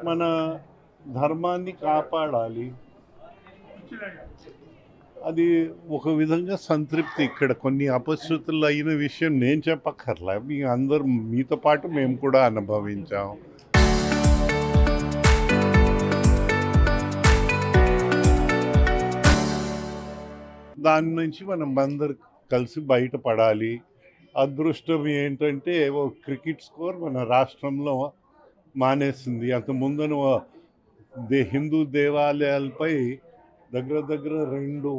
మన ధర్మాన్ని కాపాడాలి. అది ఒక విధంగా సంతృప్తి. ఇక్కడ కొన్ని అపశృతులు అయిన విషయం నేను చెప్పక్కర్లా. మీ అందరూ మీతో పాటు మేము కూడా అనుభవించాం. దాని నుంచి మనం అందరు కలిసి బయటపడాలి. అదృష్టం ఏంటంటే ఓ క్రికెట్ స్కోర్ మన రాష్ట్రంలో మానేసింది. అంతకుముందున హిందూ దేవాలయాలపై దగ్గర దగ్గర 200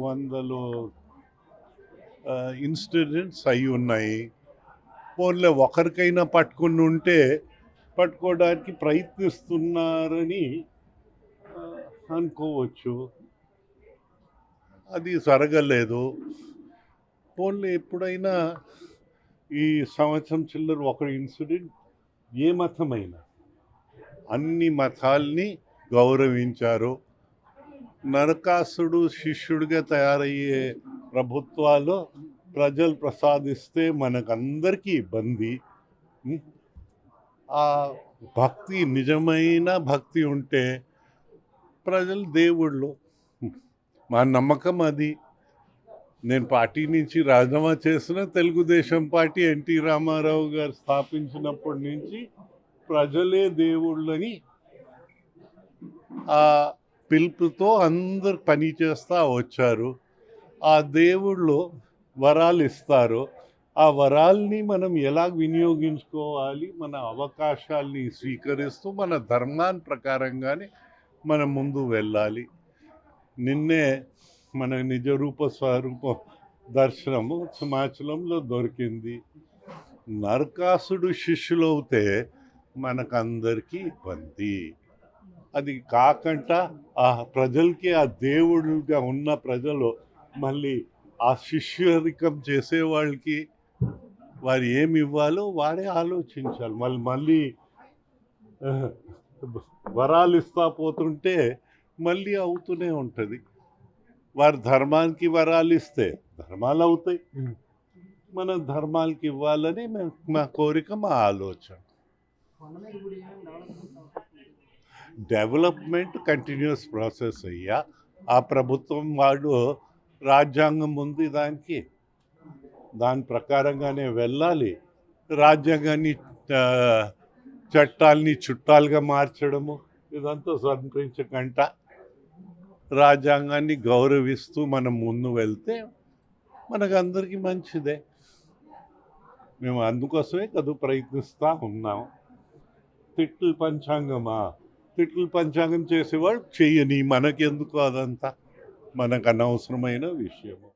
ఇన్సిడెంట్స్ అయి ఉన్నాయి. పోన్లే ఒకరికైనా పట్టుకుని ఉంటే పట్టుకోవడానికి ప్రయత్నిస్తున్నారని అనుకోవచ్చు. అది జరగలేదు. పోన్లే ఎప్పుడైనా ఈ సంవత్సరం చిల్లర ఒక ఇన్సిడెంట్ ఏ మతమైనా అన్ని మతాల్ని గౌరవించారు. నరకాసుడు శిష్యుడిగా తయారయ్యే ప్రభుత్వాలు ప్రజలు ప్రసాదిస్తే మనకందరికీ ఇబ్బంది. ఆ భక్తి నిజమైన భక్తి ఉంటే ప్రజలు దేవుళ్ళు. మా నమ్మకం అది. నేను పార్టీ నుంచి రాజీనామా చేసిన తెలుగుదేశం పార్టీ ఎన్టీ రామారావు గారు స్థాపించినప్పటి నుంచి ప్రజలే దేవుళ్ళని ఆ పిలుపుతో అందరు పని చేస్తూ వచ్చారు. ఆ దేవుళ్ళు వరాలు ఇస్తారు. ఆ వరాల్ని మనం ఎలా వినియోగించుకోవాలి, మన అవకాశాల్ని స్వీకరిస్తూ మన ధర్మాన్ని ప్రకారంగానే మనం ముందు వెళ్ళాలి. నిన్నే మన నిజరూప స్వరూప దర్శనము హిమాచలంలో దొరికింది. నరకాసుడు శిష్యులవుతే మనకందరికీ ఇబ్బంది. అది కాకుండా ఆ ప్రజలకి ఆ దేవుడుగా ఉన్న ప్రజలు మళ్ళీ ఆ శిష్యరికం చేసేవాళ్ళకి వారు ఏమి ఇవ్వాలో వారే ఆలోచించాలి. మళ్ళీ వరాలు ఇస్తా పోతుంటే మళ్ళీ అవుతూనే ఉంటుంది. వారి ధర్మానికి వరాలు ఇస్తే ధర్మాలు అవుతాయి. మన ధర్మాలకి ఇవ్వాలని మా కోరిక, మా ఆలోచన. డెవలప్మెంట్ కంటిన్యూస్ ప్రాసెస్ అయ్యా. ఆ ప్రభుత్వం వాళ్ళు రాజ్యాంగం ఉంది, దాని ప్రకారంగానే వెళ్ళాలి. రాజ్యాంగాన్ని చట్టాలని చుట్టాలుగా మార్చడము ఇదంతా సంప్రదించకుండా రాజ్యాంగాన్ని గౌరవిస్తూ మనం ముందు వెళ్తే మనకందరికీ మంచిదే. మేము అందుకోసమే కదా ప్రయత్నిస్తూ ఉన్నాం. తిట్లు పంచాంగం చేసేవాళ్ళు చెయ్యని, మనకెందుకు అదంతా, మనకు అనవసరమైన విషయము.